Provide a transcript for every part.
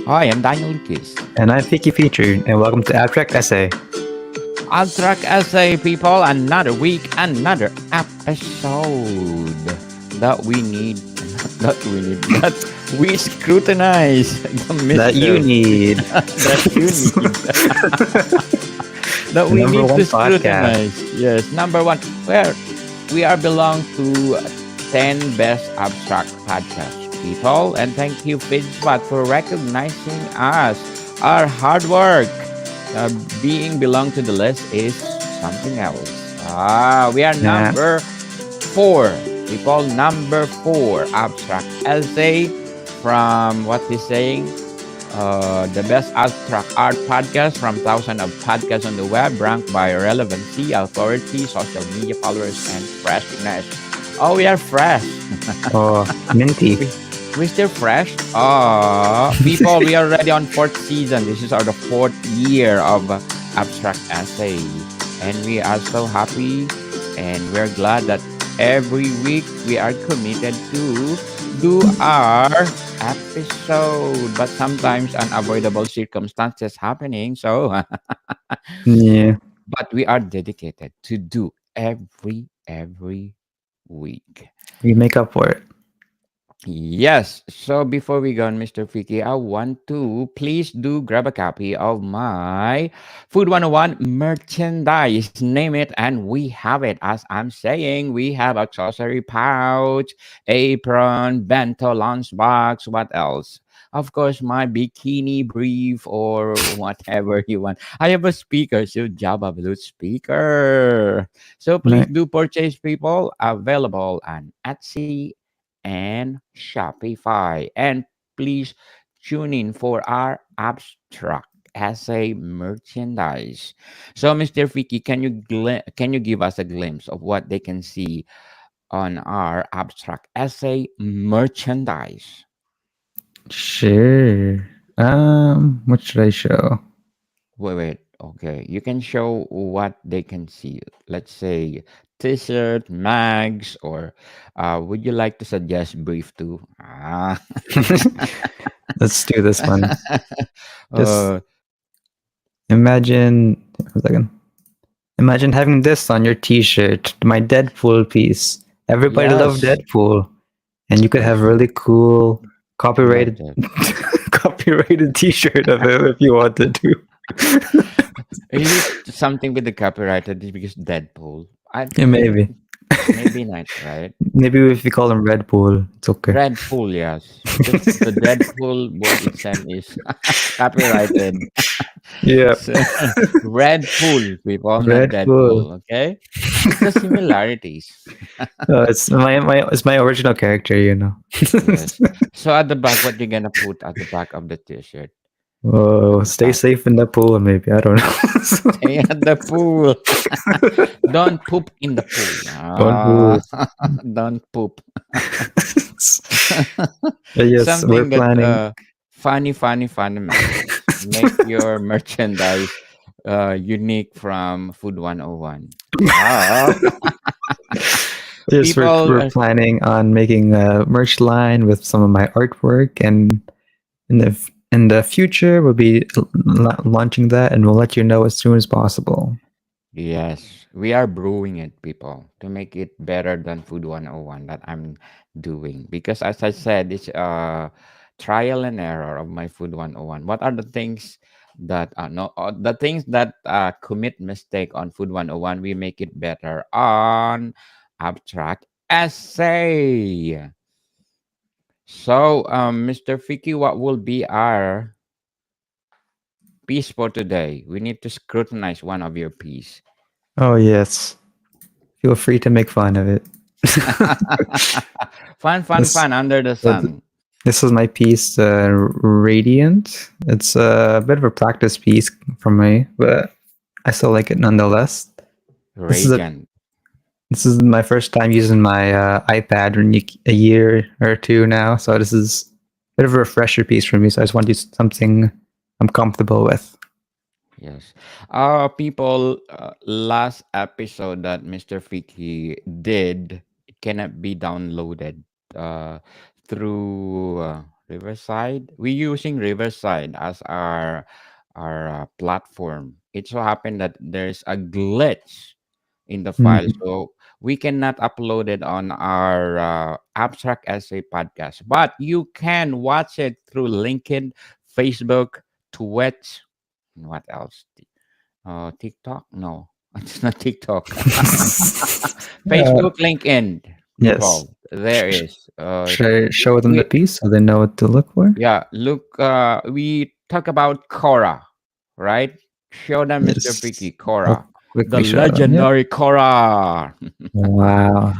Hi, I'm Daniel Lucas. And I'm Vicky Featured, and welcome to Abstract Essay. Abstract Essay, people. Another week, another episode that we need, not that we need, that we scrutinize the That you mischief need. that you need, that The we number need one to podcast. scrutinize. Yes, number one, where we are belong to 10 best abstract podcasts, people. And thank you, Fidspot, for recognizing us, our hard work. Uh, Being belong to the list is something else. We are Yeah. number four, people. Number four, abstract essay from what he's saying, the best abstract art podcast from thousands of podcasts on the web, ranked by relevancy, authority, social media followers, and freshness. Oh, we are fresh. Oh, minty. We still fresh. People, we are already on fourth season. This is our the fourth year of abstract essay, and we are so happy, and we're glad that every week we are committed to do our episode. But sometimes unavoidable circumstances happening. So, Yeah. but we are dedicated to do every week. We make up for it. Yes. So before we go on, Mr. Fiki, I want to please do grab a copy of my Food 101 merchandise. Name it, and we have it. As I'm saying, we have accessory pouch, apron, bento lunchbox. What else? Of course, my bikini brief or whatever you want. I have a speaker, so Java Blue speaker. So please Right. do purchase, people. Available on Etsy and Shopify. And please tune in for our abstract essay merchandise. So, Mr. Fiki, can you give us a glimpse of what they can see on our abstract essay merchandise? Sure. What should I show? Wait. Okay, you can show what they can see. Let's say T-shirt, mags, or would you like to suggest brief too? Let's do this one. Just uh, imagine, one second. Imagine having this on your T-shirt, my Deadpool piece. Everybody loves yes, Deadpool, and you could have a really cool I love copyrighted that. copyrighted T-shirt of it if you wanted to. Is it something with the copyrighted because Deadpool? I Yeah, maybe. maybe not, right? Maybe if we call him Red Bull, it's okay. Red Pool, yes, because the Deadpool board itself is copyrighted. Yeah, So, Red Pool, people, not Red Bull. Deadpool. Okay, it's the similarities. It's my original character, you know. Yes. So at the back, what you gonna put at the back of the T-shirt? At Oh, the stay back. safe in the pool, maybe. I don't Stay at the pool. know. Don't poop in the pool. Don't pool. Don't poop. Yes, we're Something that planning. funny memories. Make your merchandise unique from Food 101. Ah, Yes, people, we're planning on making a merch line with some of my artwork, and in the future, we'll be launching that, and we'll let you know as soon as possible. yes, we are brewing it, people, to make it better than Food 101 that I'm doing. Because as I said, it's trial and error of my Food 101. What are the things that no the things that commit mistake on Food 101, we make it better on abstract essay. So, Mr. Fiki, what will be our piece for today? We need to scrutinize one of your piece. Oh yes, feel free to make fun of it. this Fun under the uh, sun. this is my piece, Radiant. It's a bit of a practice piece for me, but I still like it nonetheless. This is a Radiant. this is my first time using my iPad in a year or two now, so this is a bit of a refresher piece for me. So I just want to use something I'm comfortable with. Yes. People, last episode that Mr. Fiki did, it cannot be downloaded uh, through Riverside. We're using Riverside as our platform. It so happened that there's a glitch in the file, Mhm. so we cannot upload it on our abstract essay podcast. But you can watch it through LinkedIn, Facebook, Twitch. And what else? TikTok? No, it's not TikTok. Uh, Facebook, LinkedIn, yes. people. There Sh- is. should I show them the We piece so they know what to look for? Yeah, look. We talk about Korra, right? Show them Mr. Yes. Freaky Korra, I'll the quickly show them. Yep. legendary Korra. Wow.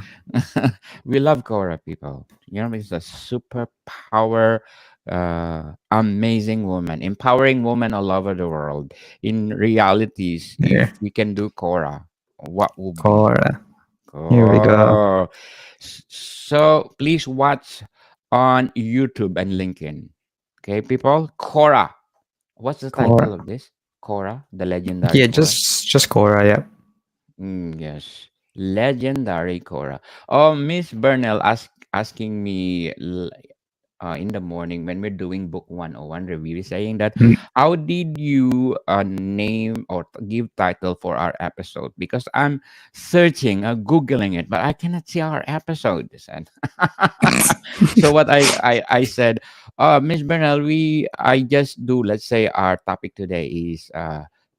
We love Korra, people. It's a superpower, amazing woman, empowering women all over the world. In realities, if Here. we can do Korra, what would be? Cora. Here we go. Oh, so please watch on YouTube and LinkedIn. Okay, people. Korra. What's the Cora. title of this? Korra, the legendary Yeah, Korra. just Cora. Yep. Yes, legendary Korra. Oh, Miss Burnell asking me in the morning when we're doing book 101 review, saying that Mm. how did you name or give title for our episode, because I'm searching, googling it, but I cannot see our episodes. And so what I said, Miss Bernal, I just do, let's say our topic today is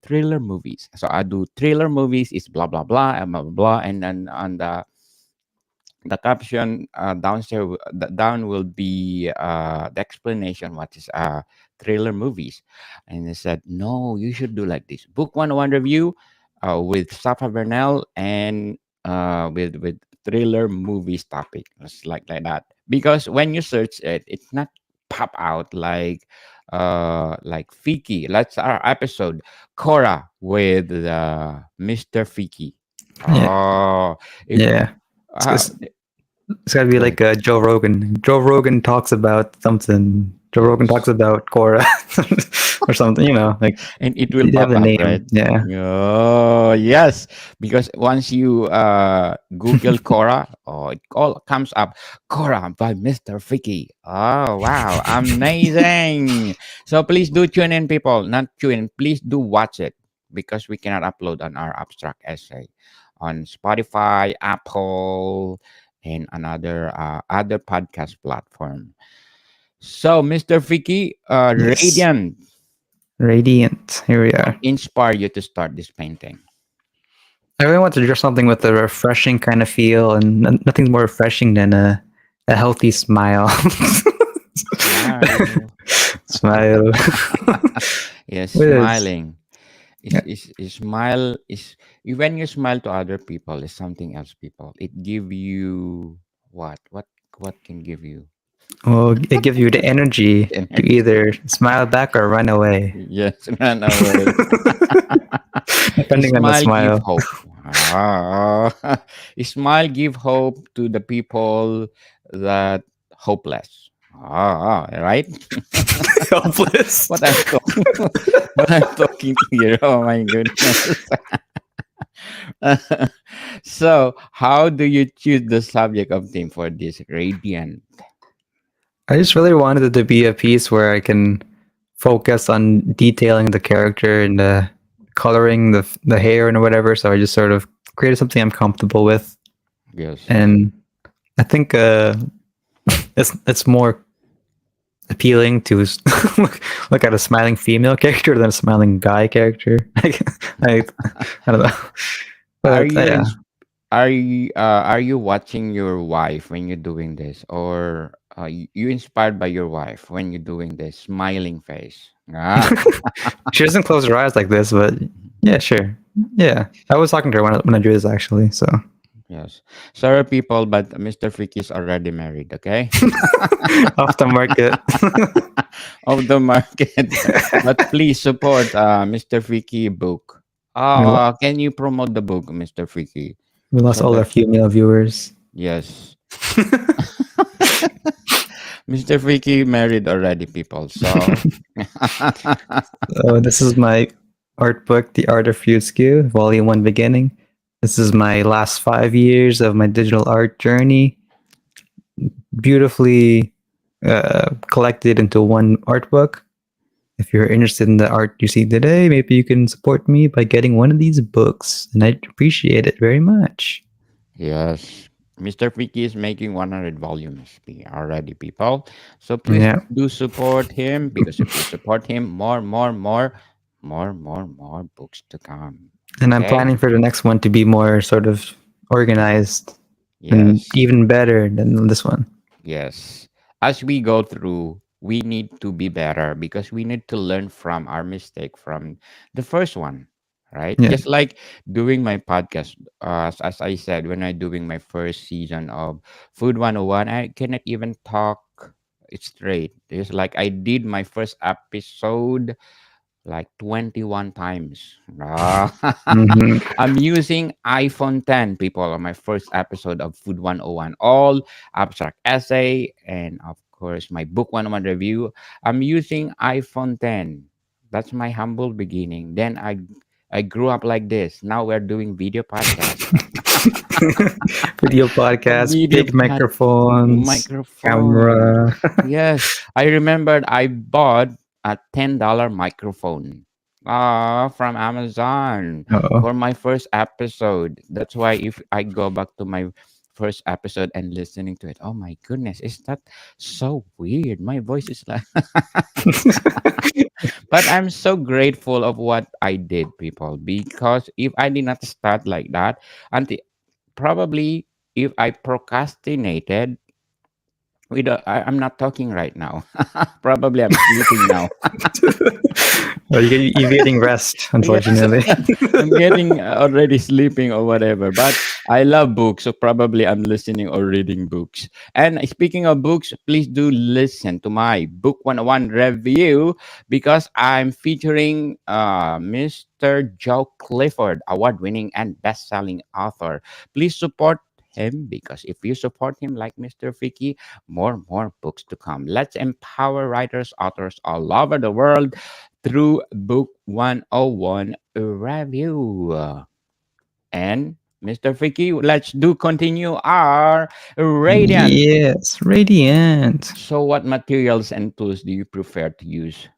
thriller movies, so I do thriller movies is blah blah blah and blah blah blah, and then on the caption downstairs, down will be the explanation what is thriller movies. And they said, no, you should do like this: book 101 review with Safa Bernal, and with thriller movies topic. It's like that, because when you search it, it's not pop out like Fiki. That's our episode, Cora with Mr. Fiki. Yeah. Oh, if Yeah. It's, uh, it's, it's gotta be Good. like Joe Rogan. Joe Rogan talks about something. Joe Rogan Yes. talks about Cora or something. Like And it will they have pop the up, right? name. Yeah. Oh, yes. Because once you Google Cora, oh, it all comes up. Cora by Mr. Vicky. Oh, wow. Amazing. So please do tune in, people. Not tune in. Please do watch it, because we cannot upload on our abstract essay on Spotify, Apple, and another other podcast platform. So, Mr. Vicky, Yes. Radiant, Radiant. Here we what are. inspired you to start this painting? I really want to draw something with a refreshing kind of feel, and nothing's more refreshing than a healthy smile. Smile. Smile. Yes, Yes. smiling. Yeah. Is smile is when you smile to other people is something else, people. It give you what? What can give you Well, it gives you the energy to energy? either smile back or run away, Yes, run away. depending on the Smile give smile. hope. Ah. Smile give hope to the people that hopeless. Right? Helpless. What I'm talking, what I'm talking to here. Oh my goodness. So, how do you choose the subject of theme for this radiant? I just really wanted it to be a piece where I can focus on detailing the character and the coloring the hair and whatever. So I just sort of created something I'm comfortable with, Yes. and I think it's more appealing to look at a smiling female character than a smiling guy character. I, I don't know, Are but you yeah. are you watching your wife when you're doing this, or you inspired by your wife when you're doing this smiling face? Ah. She doesn't close her eyes like this, but yeah, sure. Yeah, I was talking to her when I drew this actually. So Yes. Sorry, people, but Mr. Freaky is already married. Okay. off the market. Of the market. But please support Mr. Freaky book. we, lo- Can you promote the book, Mr. Freaky? we lost So all our that female viewers. yes. Mr. Freaky married already, people. So So this is my art book, The Art of Futsku, Volume 1 Beginning. This is my last 5 years of my digital art journey. Beautifully collected into one art book. If you're interested in the art you see today, maybe you can support me by getting one of these books, and I'd appreciate it very much. Yes. Mr. Freaky is making 100 volumes already, people. So please Yeah, do support him because if you support him, more books to come. and I'm Okay? planning for the next one to be more sort of organized and Yes. even better than this one. Yes. As we go through, we need to be better because we need to learn from our mistake from the first one, right? Yeah. Just like doing my podcast, as I said, when I'm doing my first season of Food 101, I cannot even talk it straight. It's like I did my first episode like 21 times. Ah. Hmm. I'm using iPhone 10, people, on my first episode of Food 101. All abstract essay and, of course, my book 101 review. I'm using iPhone 10. That's my humble beginning. Then I grew up like this. Now we're doing video podcast. Video podcast, Video big pod microphones, microphone. camera. Yes, I remembered I bought a $10 microphone from Amazon Oh. for my first episode. That's why if I go back to my first episode and listening to it, oh my goodness, is that so weird? My voice is like but I'm so grateful of what I did, people, because if I did not start like that, until probably if I procrastinated, I'm not talking right now. Probably I'm sleeping now. Oh, you're getting rest, Yes, unfortunately. I'm getting already sleeping or whatever. But I love books, so probably I'm listening or reading books. And speaking of books, please do listen to my Book 101 review because I'm featuring Mr. Joe Clifford, award-winning and best-selling author. Please support him because if you support him like Mr. Fiki, more books to come. Let's empower writers, authors all over the world through Book 101 review. And Mr. Fiki, let's do continue our radiant. Yes, radiant. So what materials and tools do you prefer to use,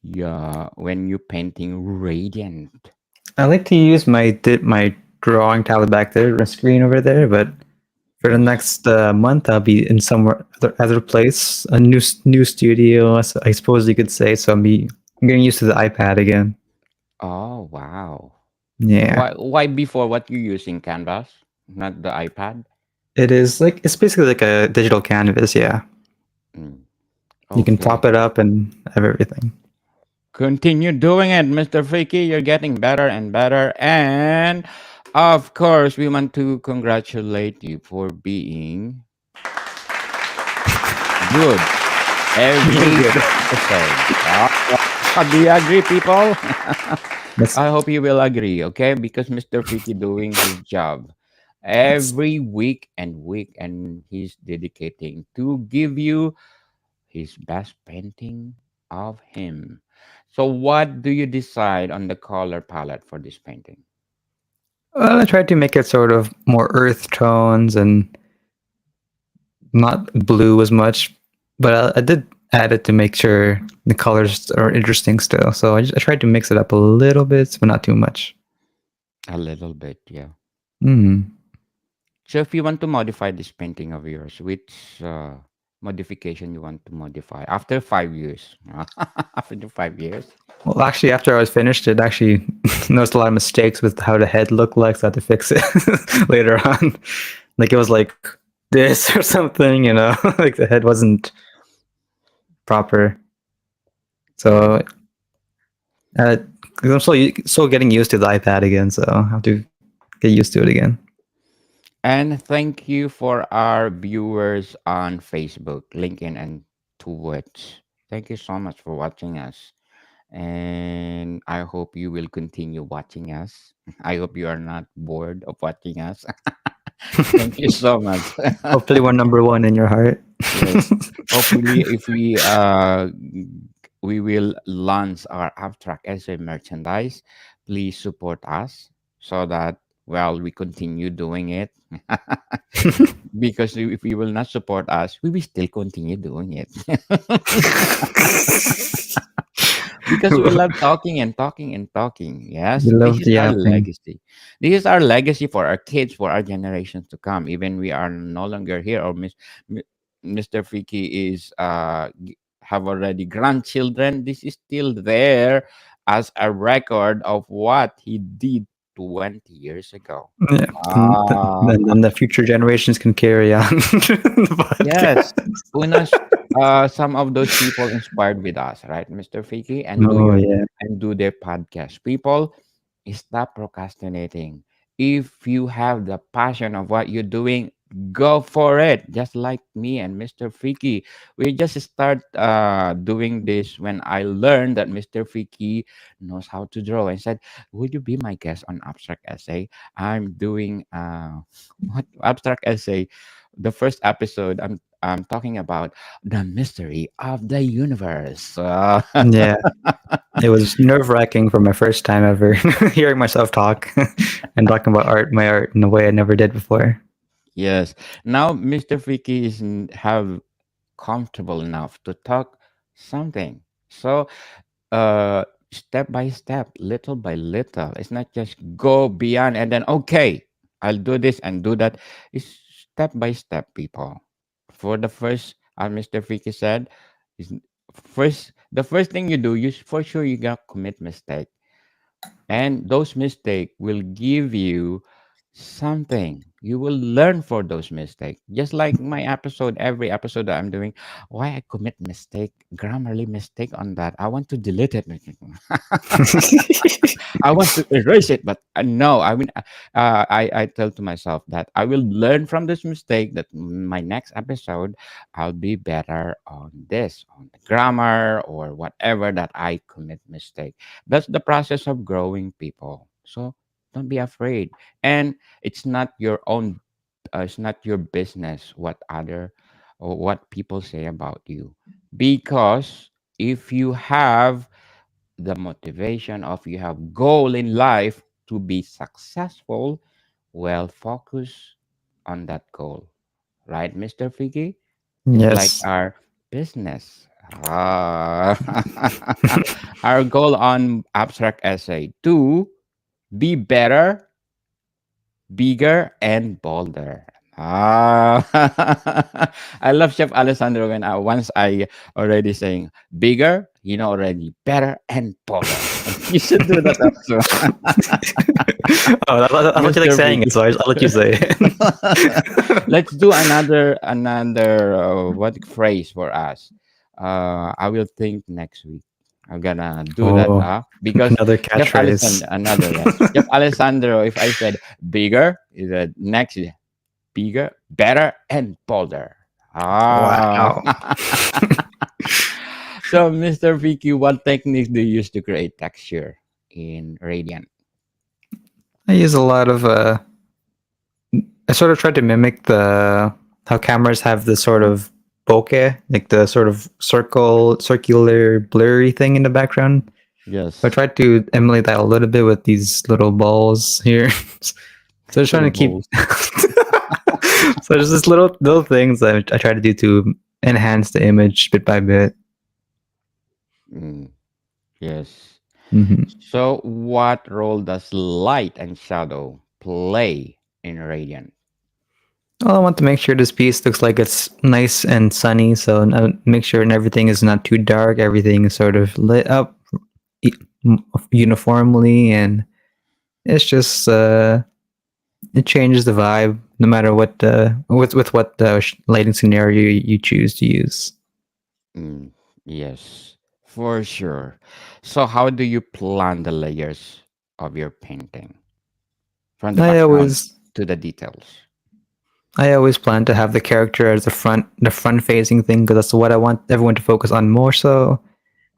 yeah, when you painting radiant? I like to use my drawing tablet back there, the screen over there, but for the Yes. next month, I'll be in somewhere other place, a new studio, I suppose you could say. So I'm getting used to the iPad again. Oh wow. Yeah, Why before what you using Canvas, not the iPad? it is like it's basically like a digital canvas. Yeah, Mm, you can okay. pop it up and have everything. Continue doing it, Mr. Freaky. You're getting better and better. And of course, we want to congratulate you for being good You're every good. episode. Do you agree, people? That's, I hope you will agree, okay? Because Mr. Freaky doing his job that's every week, and he's dedicating to give you his best painting of him. So, what do you decide on the color palette for this painting? well, I tried to make it sort of more earth tones and not blue as much, but I did add it to make sure the colors are interesting still. So I tried to mix it up a little bit, but not too much. A little bit, yeah. Mm. So, if you want to modify this painting of yours, which modification you want to modify after 5 years? After 5 years? Well, actually, after I was finished, it actually noticed a lot of mistakes with how the head looked like, so I had to fix it later on. Like it was like this or something, like the head wasn't proper. Yeah. So uh, 'cause I'm still getting used to the iPad again, so I have to get used to it again. And thank you for our viewers on Facebook, LinkedIn, and Twitch. Thank you so much for watching us. And I hope you will continue watching us. I hope you are not bored of watching us. Thank you so much. Hopefully, we're number one in your heart. Yes. Hopefully, if we will launch our abstract essay merchandise, please support us so that well, we continue doing it. Because if you will not support us, we will still continue doing it. Because we love talking and talking and talking. Yes, You this love is the our yapping. legacy. This is our legacy for our kids, for our generations to come. Even we are no longer here, or Mr. Fiki is have already grandchildren. This is still there as a record of what he did 20 years ago. Yeah. Ah, Then the future generations can carry on the yes. podcast. Who knows? Some of those people inspired with us, right, Mr. Fiki, Oh yeah. and do their podcast. People, stop procrastinating. If you have the passion of what you're doing, go for it. Just like me and Mr. Fiki, we just start doing this when I learned that Mr. Fiki knows how to draw. And said, "Would you be my guest on abstract essay?" I'm doing what abstract essay. The first episode, I'm talking about the mystery of the universe. Yeah. It was nerve wracking for my first time ever hearing myself talk and talking about my art in a way I never did before. Yes. Now Mr. Fiki is have comfortable enough to talk something. So step by step, little by little. It's not just go beyond and then okay, I'll do this and do that. It's step by step, people. For the first, as Mr. Fiki said, is first the first thing you do, you for sure you got commit mistake. And those mistakes will give you something. You will learn for those mistakes. Just like my episode, every episode that I'm doing, why I commit mistake, grammarly mistake on that. I want to delete it. I want to erase it, but no. I mean, I tell to myself that I will learn from this mistake. That my next episode, I'll be better on this, on the grammar or whatever that I commit mistake. That's the process of growing, people. So don't be afraid, and it's not your own. It's not your business what other or what people say about you, because if you have the motivation of you have goal in life to be successful, well, focus on that goal, right, Mr. Figgy? Just like Yes. our business. Ah. Our goal on abstract essay to be better, bigger, and bolder. Ah, I love Chef Alessandro when once I already saying bigger, already better and bolder. You should do that also, Oh, I thought you like Mr. saying it, Vicky. so I'll let you say it. Let's do another what phrase for us. I will think next week. I'm gonna do that Oh, because another Chef catchphrase. Alessandro, another yes. Chef Alessandro, if I said bigger, is the next is bigger, better, and bolder. Ah. Wow. So, Mr. Vicky, what techniques do you use to create texture in Radiant? I use a lot of I sort of tried to mimic the how cameras have the sort of bokeh, like the sort of circular blurry thing in the background. I Yes, tried to emulate that a little bit with these little balls here. So just trying little to keep balls. so there's this little things I try to do to enhance the image bit by bit. Mm, yes. Hmm. So, what role does light and shadow play in Radiant? Well, I want to make sure this piece looks like it's nice and sunny, so make sure and everything is not too dark. Everything is sort of lit up e- uniformly, and it's just it changes the vibe no matter what with what lighting scenario you choose to use. Mm, yes, for sure. So, how do you plan the layers of your painting from the I background always to the details? I always plan to have the character as the front facing thing because that's what I want everyone to focus on more so.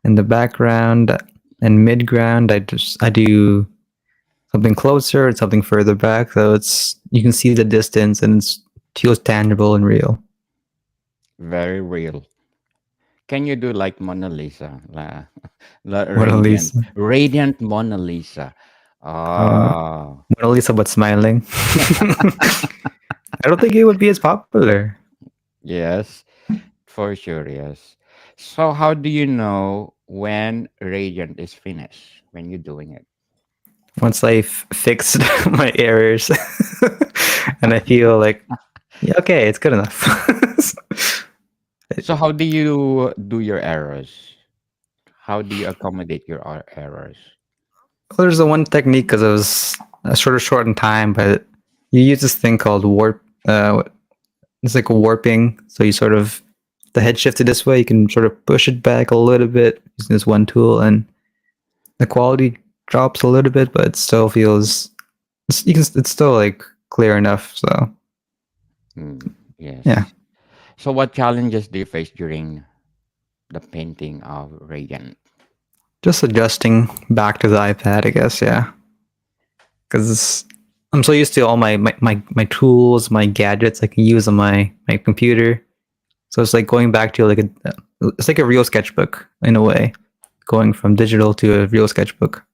In the background and mid ground, I do something closer and something further back, so it's you can see the distance and it feels tangible and real. Very real. Can you do like Mona Lisa, la What at radiant, least radiant Mona Lisa? Uh, Oh, Mona Lisa, but smiling. I don't think it would be as popular. yes, for sure, yes. So, how do you know when Radiant is finished when you're doing it? Once I fixed my errors, and I feel like, yeah, okay, it's good enough. So, how do you do your errors? How do you accommodate your errors? Well, there's the one technique because it was sort of short in time, but you use this thing called warp. It's like a warping. So you sort of the head shifted this way. You can sort of push it back a little bit using this one tool, and the quality drops a little bit, but it still feels it's still like clear enough. So Mm, yeah, yes. So, what challenges do you face during the painting of Radiant? just adjusting back to the iPad, I guess. Yeah, because I'm so used to all my tools, my gadgets I can use on my computer. So it's like going back to like it's like a real sketchbook in a way, going from digital to a real sketchbook.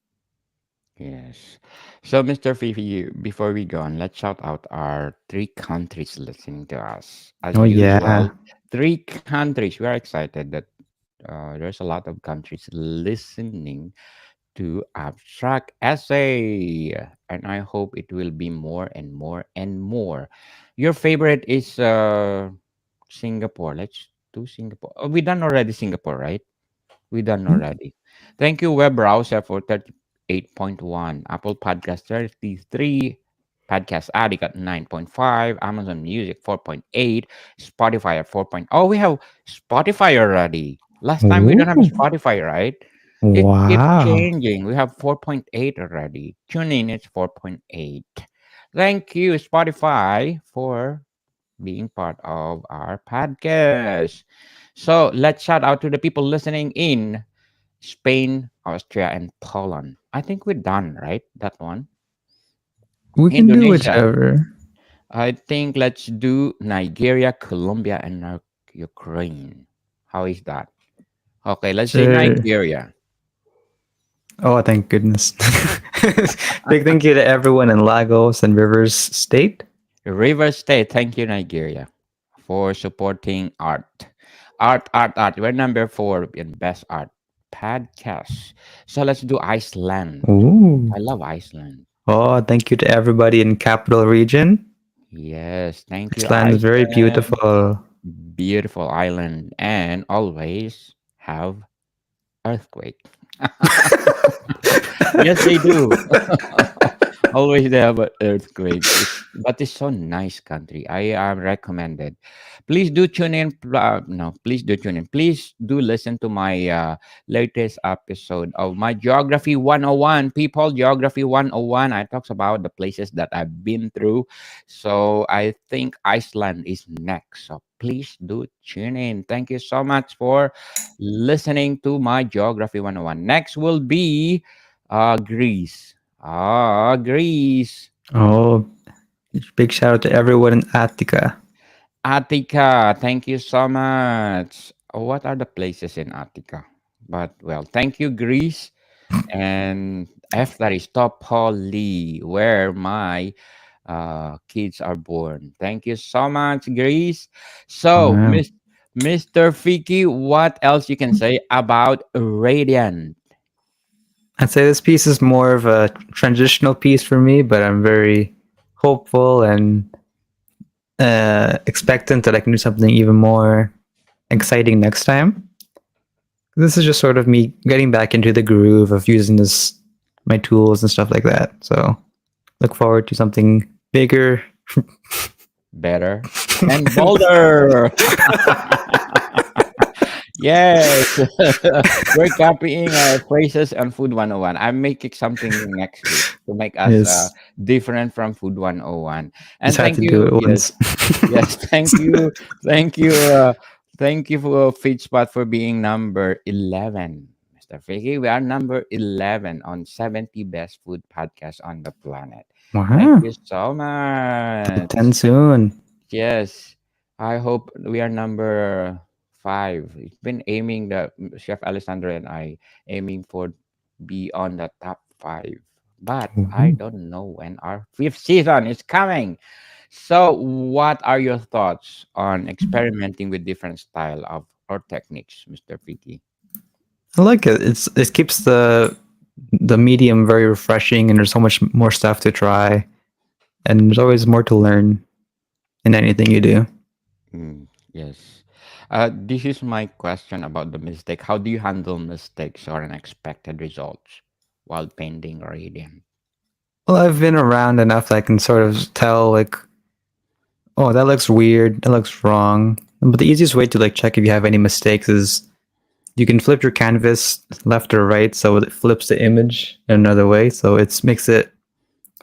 Yes. So, Mr. Fifi, before we go on, let's shout out our three countries listening to us. As Oh usual, yeah. three countries. We are excited that there's a lot of countries listening to Abstract Essay. And I hope it will be more and more and more. Your favorite is Singapore. Let's do Singapore. Oh, we done already Singapore, right? We done already. Thank you, web browser, for 38.1, Apple Podcast 33, Podcast Addict at 9.5, Amazon Music 4.8, Spotify at 4.0. Oh, we have Spotify already. Last time we don't have Ooh. Spotify, right? It keeps Wow. changing. We have 4.8 already. Tune in, it's 4.8. Thank you, Spotify, for being part of our podcast. So let's shout out to the people listening in Spain, Austria, and Poland. I think we're done, right? That one. We can do Indonesia. whichever. I think let's do Nigeria, Colombia, and Ukraine. How is that? Okay, let's say Sure. Nigeria. Oh, thank goodness. Big thank you to everyone in Lagos and Rivers State. River State, thank you, Nigeria, for supporting art. Art. We're number 4 in best art podcast. So let's do Iceland. Ooh. I love Iceland. Oh, thank you to everybody in Capital Region. Yes, thank you, Iceland is very Iceland. beautiful. Beautiful island, and always have earthquake. Yes, they do. Always they have an earthquake. But it's so nice country. I recommend it. Please do tune in. No, please do tune in. Please do listen to my latest episode of my Geography 101. People, Geography 101. I talks about the places that I've been through. So I think Iceland is next. So please do tune in. Thank you so much for listening to my Geography 101. Next will be Greece. Greece. Oh, big shout out to everyone in Attica. Attica. Thank you so much. What are the places in Attica? But well, thank you, Greece. And after is Topoli, where my kids are born. Thank you so much, Greece. So, Wow. Mr. Fiki, what else you can say about Radiant? I'd say this piece is more of a transitional piece for me, but I'm very hopeful and expectant that I can do something even more exciting next time. This is just sort of me getting back into the groove of using my tools and stuff like that. So look forward to something bigger. Better and bolder. Yes, we're copying phrases on Food 101. I'm making something next week to make us Yes, different from Food 101. just And had thank to do you. it Yes, once. yes. Thank you, thank you for Feedspot for being number 11, Mr. Fiki. We are number 11 on 70 best food podcasts on the planet. Thank Wow, you so top much. 10 soon. Yes, I hope we are number 5. It's been aiming the Chef Alessandro and I aiming for be on the top 5. but I Mhm. don't know when our fifth season is coming. So, what are your thoughts on experimenting with different style of or techniques, Mr. Fiki? I like it. It keeps the medium very refreshing, and there's so much more stuff to try, and there's always more to learn in anything you do. Yes. This is my question about the mistake. How do you handle mistakes or unexpected results while painting or reading? Well, I've been around enough that I can sort of tell, like, oh, that looks weird, that looks wrong. But the easiest way to like check if you have any mistakes is you can flip your canvas left or right, so it flips the image in another way. So it makes it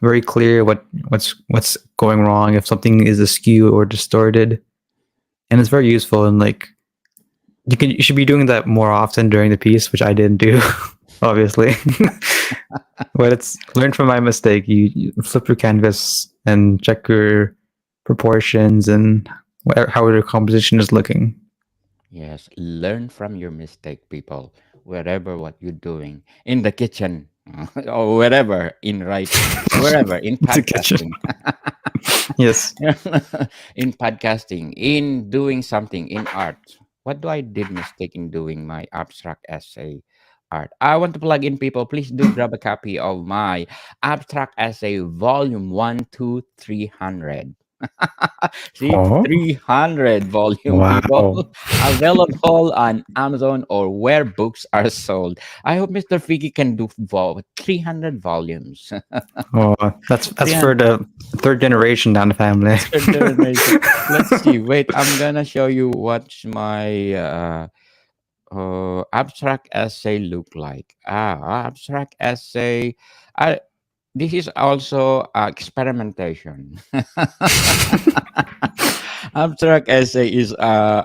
very clear what's going wrong if something is askew or distorted, and it's very useful. And like you should be doing that more often during the piece, which I didn't do, obviously. But it's learn from my mistake. You flip your canvas and check your proportions and how your composition is looking. Yes, learn from your mistake, people. Wherever what you're doing in the kitchen or wherever in writing, wherever in The kitchen. podcasting, Yes. in podcasting, in doing something in art. What do I did mistake in doing my abstract essay art? I want to plug in people. Please do grab a copy of my abstract essay volume 1, 2, 300. See, Oh, 300 volume people wow. available on Amazon or where books are sold. I hope Mr. Fiki can do 300 volumes. Oh, that's for 300 the third generation down the family. third generation. Let's see. Wait, I'm gonna show you what my abstract essay look like. Abstract essay. I this is also experimentation. Abstract essay is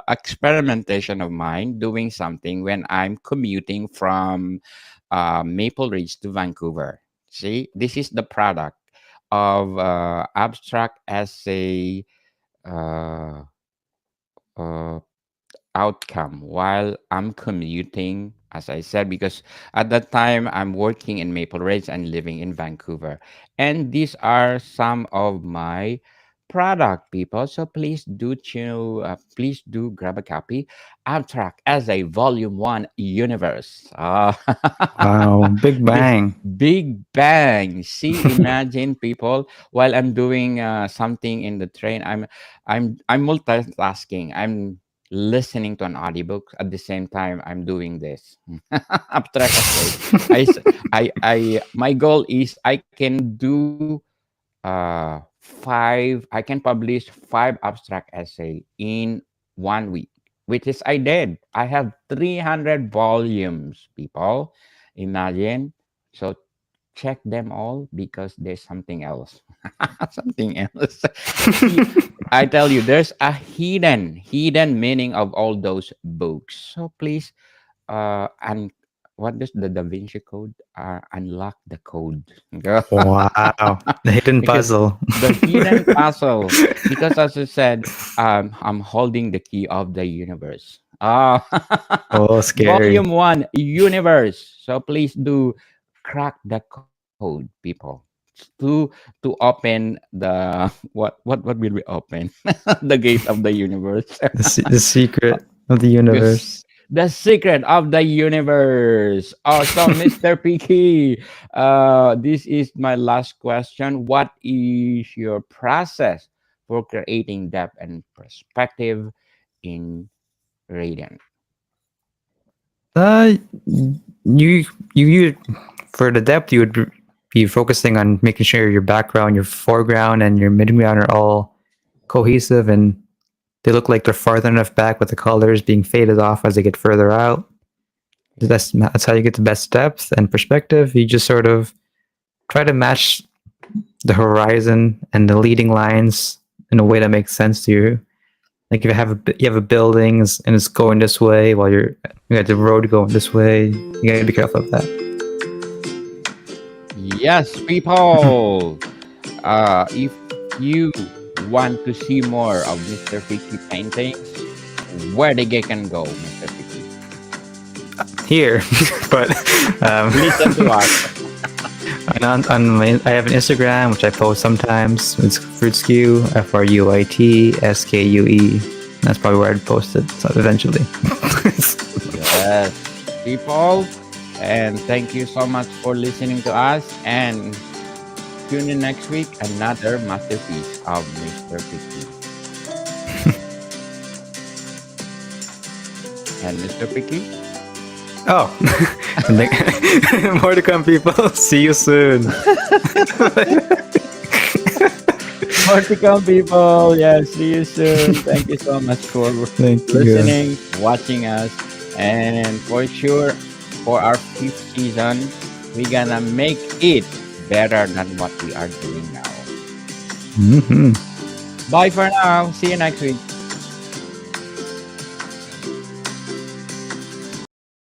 experimentation of mine doing something when I'm commuting from Maple Ridge to Vancouver. See, this is the product of abstract essay uh, uh, outcome while I'm commuting, as I said, because at that time I'm working in Maple Ridge and living in Vancouver. And these are some of my product, people. So please do grab a copy. Abstract as a Volume 1 universe. Wow, Big This Bang. Big Bang. See, imagine people while I'm doing something in the train. I'm multitasking. I'm listening to an audiobook at the same time I'm doing this. Abstract essay. My goal is I can do I can publish 5 abstract essay in 1 week, which is I did. I have 300 volumes, people. Imagine. So check them all because there's something else. Something else. See, I tell you, there's a hidden meaning of all those books. So please, and what does the Da Vinci Code? Unlock the code, girl. Wow, the hidden Because puzzle. the hidden puzzle. Because as I said, I'm holding the key of the universe. Ah, Oh, scary. Volume 1, universe. So please do crack the code, people. To to open the what will we open? The gate of the universe. The secret of the Yes. universe. The secret of the universe. Awesome, Mr. Piki. This is my last question. What is your process for creating depth and perspective in Radiant? Uh, you for the depth, you would be focusing on making sure your background, your foreground, and your midground are all cohesive and they look like they're farther enough back with the colors being faded off as they get further out. That's how you get the best depth and perspective. You just sort of try to match the horizon and the leading lines in a way that makes sense to you. Like if you have a building and it's going this way while you got the road going this way, you gotta be careful of that. Yes, people. If you want to see more of Mr. Piki paintings, where they can go, Mr. Piki? Here, but Listen to us. And I have an Instagram which I post sometimes. It's Fruitskew, FRUITSKUE. That's probably where I'd post it eventually. Yes, people. And thank you so much for listening to us. And tune in next week. Another masterpiece of Mr. Picky. And Mr. Picky. Oh, more to come, people. See you soon. More to come, people. Yeah, see you soon. Thank you so much for Thank you. listening, watching us, and for sure, for our 5th season, we're gonna make it better than what we are doing now. Mhm. Bye for now. See you next week.